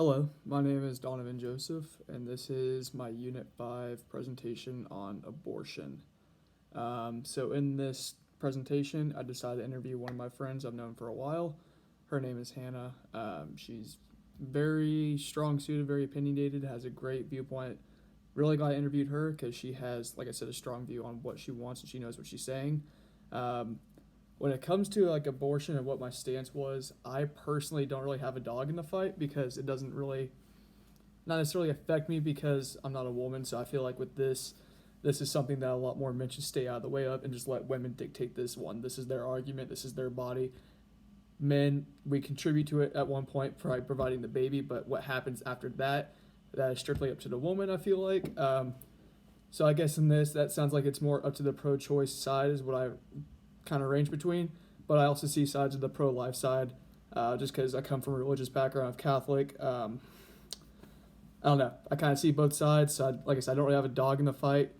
Hello, my name is Donovan Joseph, and this is my Unit 5 presentation on abortion. So, in this presentation, I decided to interview one of my friends I've known for a while. Her name is Hannah. She's very strong suited, very opinionated, has a great viewpoint. Really glad I interviewed her because she has, like I said, a strong view on what she wants and she knows what she's saying. Um, when it comes to like abortion and what my stance was, I personally don't really have a dog in the fight because it doesn't really not necessarily affect me because I'm not a woman. So I feel like with this is something that a lot more men should stay out of the way of and just let women dictate this one. This is their argument. This is their body. Men, we contribute to it at one point by providing the baby, but what happens after that, that is strictly up to the woman. I feel like. So I guess in this, that sounds like it's more up to the pro-choice side is what I kind of range between, but I also see sides of the pro-life side, just because I come from a religious background of Catholic. I don't know. I kind of see both sides. So like I said, I don't really have a dog in the fight.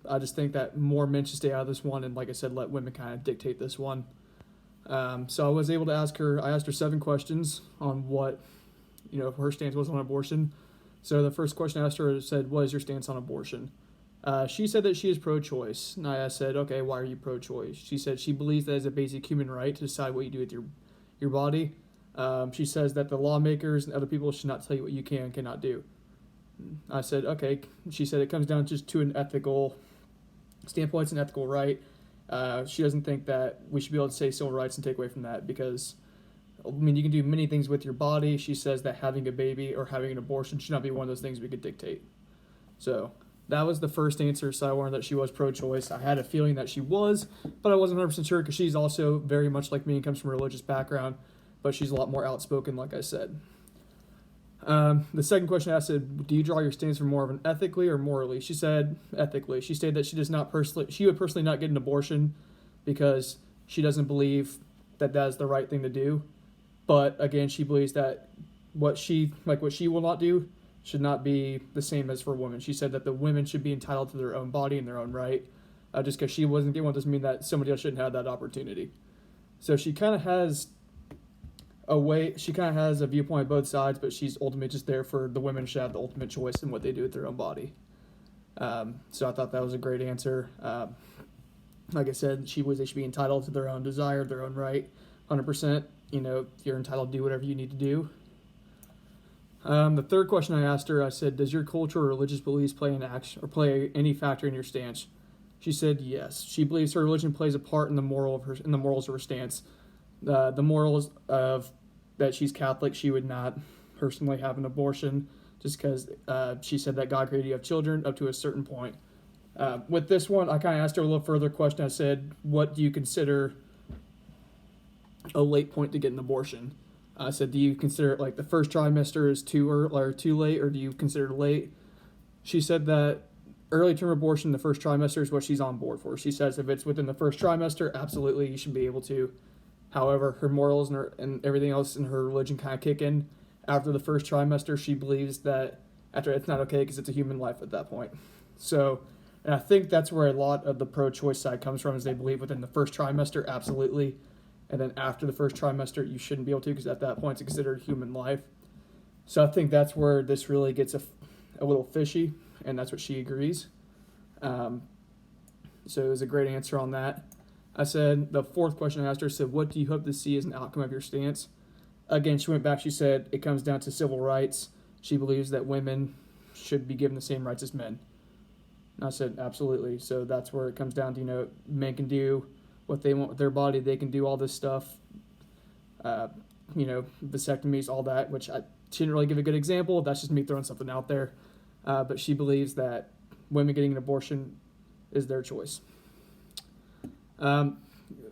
I just think that more men should stay out of this one, and like I said, let women kind of dictate this one. So I was able to ask her. I asked her 7 questions on what, her stance was on abortion. So the first question I asked her said, "What is your stance on abortion?" She said that she is pro-choice. And I said, "Okay, why are you pro-choice?" She said she believes that it's a basic human right to decide what you do with your body. She says that the lawmakers and other people should not tell you what you can and cannot do. I said, okay. She said it comes down just to an ethical standpoint. It's an ethical right. She doesn't think that we should be able to say civil rights and take away from that because, you can do many things with your body. She says that having a baby or having an abortion should not be one of those things we could dictate. So that was the first answer. So I learned that she was pro-choice. I had a feeling that she was, but I wasn't 100% sure because she's also very much like me and comes from a religious background, but she's a lot more outspoken, like I said. The second question I asked said, "Do you draw your stance from more of an ethically or morally?" She said ethically. She stated that she would personally not get an abortion because she doesn't believe that that is the right thing to do. But again, she believes that what she will not do should not be the same as for women. She said that the women should be entitled to their own body and their own right. Just because she wasn't getting one doesn't mean that somebody else shouldn't have that opportunity. So she kind of has a viewpoint on both sides, but she's ultimately just there for the women should have the ultimate choice in what they do with their own body. So I thought that was a great answer. Like I said, they should be entitled to their own desire, their own right, 100%. You're entitled to do whatever you need to do. The third question I asked her, I said, "Does your culture or religious beliefs play play any factor in your stance?" She said yes. She believes her religion plays a part in the morals of her stance. The morals of that she's Catholic, she would not personally have an abortion just because she said that God created you have children up to a certain point. With this one, I kind of asked her a little further question. I said, "What do you consider a late point to get an abortion?" I said, "Do you consider like the first trimester is too early or too late, or do you consider it late?" She said that early term abortion in the first trimester is what she's on board for. She says if it's within the first trimester, absolutely you should be able to. However, her morals and everything else in her religion kind of kick in after the first trimester. She believes that after it's not okay because it's a human life at that point. So, and I think that's where a lot of the pro-choice side comes from is they believe within the first trimester, absolutely. And then after the first trimester, you shouldn't be able to because at that point it's considered human life. So I think that's where this really gets a little fishy, and that's what she agrees. So it was a great answer on that. I said, the fourth question I asked her said, "What do you hope to see as an outcome of your stance?" Again, she went back, she said, it comes down to civil rights. She believes that women should be given the same rights as men. And I said, absolutely. So that's where it comes down to, men can do what they want with their body. They can do all this stuff, vasectomies, all that, which she didn't really give a good example. That's just me throwing something out there. But she believes that women getting an abortion is their choice. And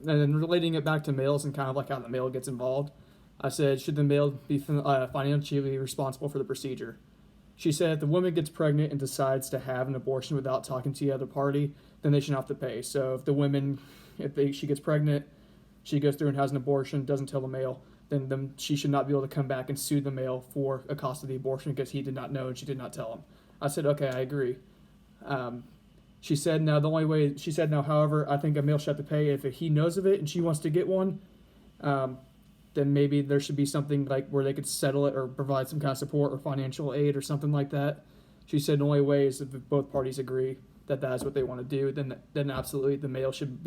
then relating it back to males and kind of like how the male gets involved, I said, should the male be financially responsible for the procedure? She said if the woman gets pregnant and decides to have an abortion without talking to the other party, then they shouldn't have to pay. So if she gets pregnant, she goes through and has an abortion, doesn't tell the male, then she should not be able to come back and sue the male for a cost of the abortion because he did not know and she did not tell him. I said, okay, I agree. She said, however, I think a male should have to pay if he knows of it and she wants to get one, then maybe there should be something like where they could settle it or provide some kind of support or financial aid or something like that. She said the only way is if both parties agree that that is what they want to do, then absolutely the male should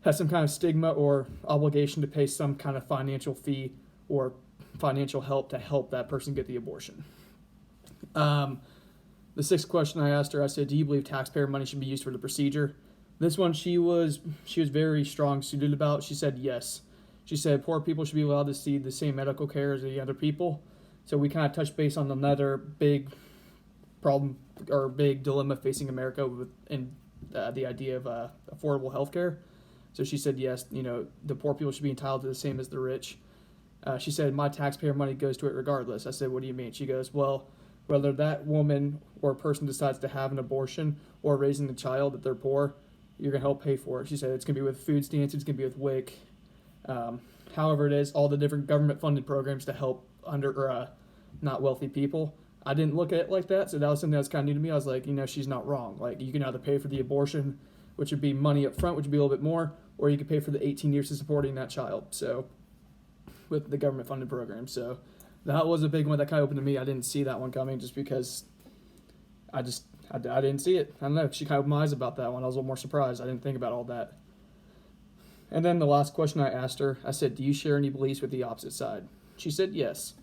have some kind of stigma or obligation to pay some kind of financial fee or financial help to help that person get the abortion. The sixth question I asked her, I said, "Do you believe taxpayer money should be used for the procedure?" This one she was very strong suited about. She said yes. She said poor people should be allowed to see the same medical care as the other people. So we kind of touched base on another big problem or big dilemma facing America in the idea of affordable health care. So she said yes, the poor people should be entitled to the same as the rich. She said my taxpayer money goes to it regardless. I said, what do you mean? She goes, well, whether that woman or person decides to have an abortion or raising a child that they're poor, you're going to help pay for it. She said it's going to be with food stamps, it's going to be with WIC. However it is, all the different government-funded programs to help not wealthy people. I didn't look at it like that, so that was something that was kind of new to me. I was like, she's not wrong. Like, you can either pay for the abortion, which would be money up front, which would be a little bit more, or you could pay for the 18 years of supporting that child. So, with the government-funded program. So, that was a big one that kind of opened to me. I didn't see that one coming just because I didn't see it. I don't know. She kind of opened my eyes about that one. I was a little more surprised. I didn't think about all that. And then the last question I asked her, I said, do you share any beliefs with the opposite side? She said yes.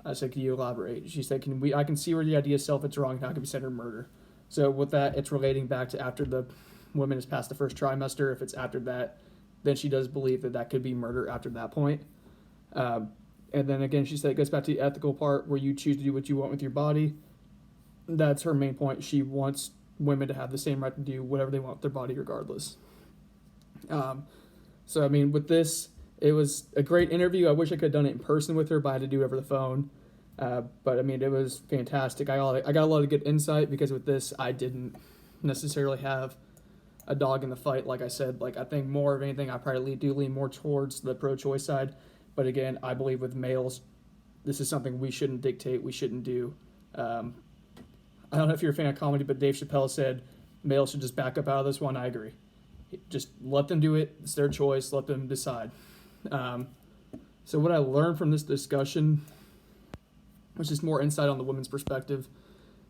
I said, can you elaborate? She said, I can see where the idea itself it's wrong and how it can be considered murder. So with that, it's relating back to after the woman has passed the first trimester. If it's after that, then she does believe that could be murder after that point. And then again, she said it goes back to the ethical part where you choose to do what you want with your body. That's her main point. She wants women to have the same right to do whatever they want with their body regardless. So, with this, it was a great interview. I wish I could have done it in person with her, but I had to do it over the phone. But it was fantastic. I got a lot of good insight because with this, I didn't necessarily have a dog in the fight. Like I said, I think more of anything, I probably do lean more towards the pro-choice side. But again, I believe with males, this is something we shouldn't dictate. We shouldn't do. I don't know if you're a fan of comedy, but Dave Chappelle said males should just back up out of this one. I agree. Just let them do it. It's their choice. Let them decide. So what I learned from this discussion was just more insight on the women's perspective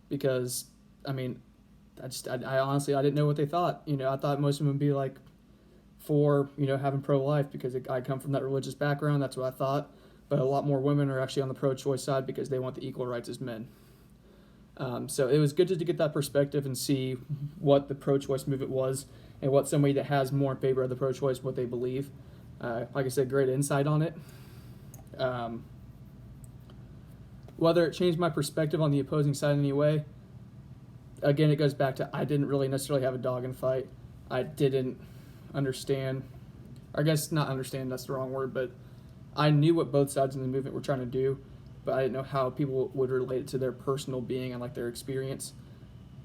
because, I honestly, I didn't know what they thought. I thought most of them would be for, having pro-life because I come from that religious background. That's what I thought. But a lot more women are actually on the pro-choice side because they want the equal rights as men. So it was good just to get that perspective and see what the pro-choice movement was and what somebody that has more in favor of the pro-choice, what they believe. Like I said, great insight on it. Whether it changed my perspective on the opposing side in any way, again, it goes back to I didn't really necessarily have a dog in the fight. I didn't understand, I guess not understand, that's the wrong word, but I knew what both sides in the movement were trying to do, but I didn't know how people would relate it to their personal being and their experience.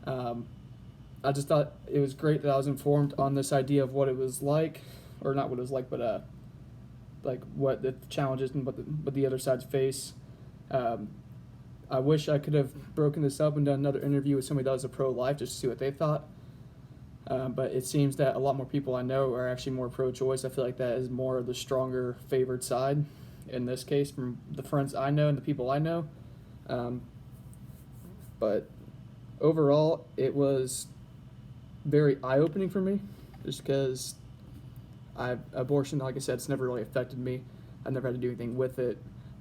I just thought it was great that I was informed on this idea of what it was like, or not what it was like, but what the challenges and what the other sides face. I wish I could have broken this up and done another interview with somebody that was a pro-life just to see what they thought. But it seems that a lot more people I know are actually more pro-choice. I feel like that is more of the stronger favored side in this case from the friends I know and the people I know. But overall, it was very eye-opening for me just because abortion, like I said, it's never really affected me. I've never had to do anything with it.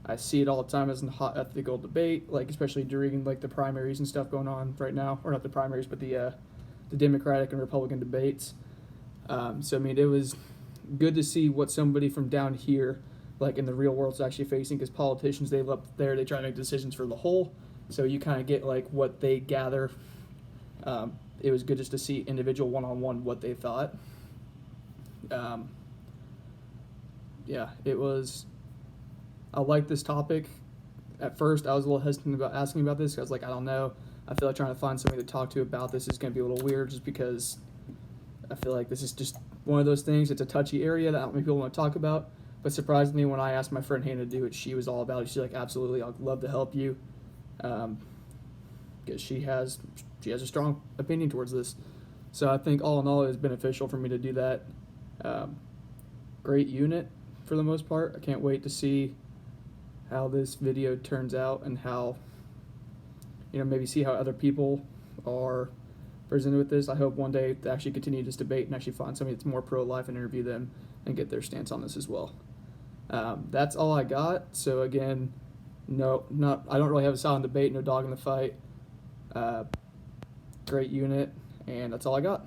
I see it all the time as a hot ethical debate, especially during the primaries and stuff going on right now, or not the primaries, but the Democratic and Republican debates. So it was good to see what somebody from down here, in the real world, is actually facing. Because politicians, they live up there, they try to make decisions for the whole. So you kind of get what they gather. It was good just to see individual one-on-one what they thought. It was. I like this topic. At first, I was a little hesitant about asking about this. I was I don't know. I feel like trying to find somebody to talk to about this is going to be a little weird just because I feel like this is just one of those things. It's a touchy area that not many people want to talk about. But surprisingly, when I asked my friend Hannah to do it, she was all about it. She's absolutely, I'd love to help you. Because she has a strong opinion towards this. So I think all in all, it was beneficial for me to do that. Great unit. for the most part. I can't wait to see how this video turns out and how, maybe see how other people are presented with this. I hope one day to actually continue this debate and actually find somebody that's more pro-life and interview them and get their stance on this as well. That's all I got. So again, I don't really have a silent debate, no dog in the fight. Great unit, and that's all I got.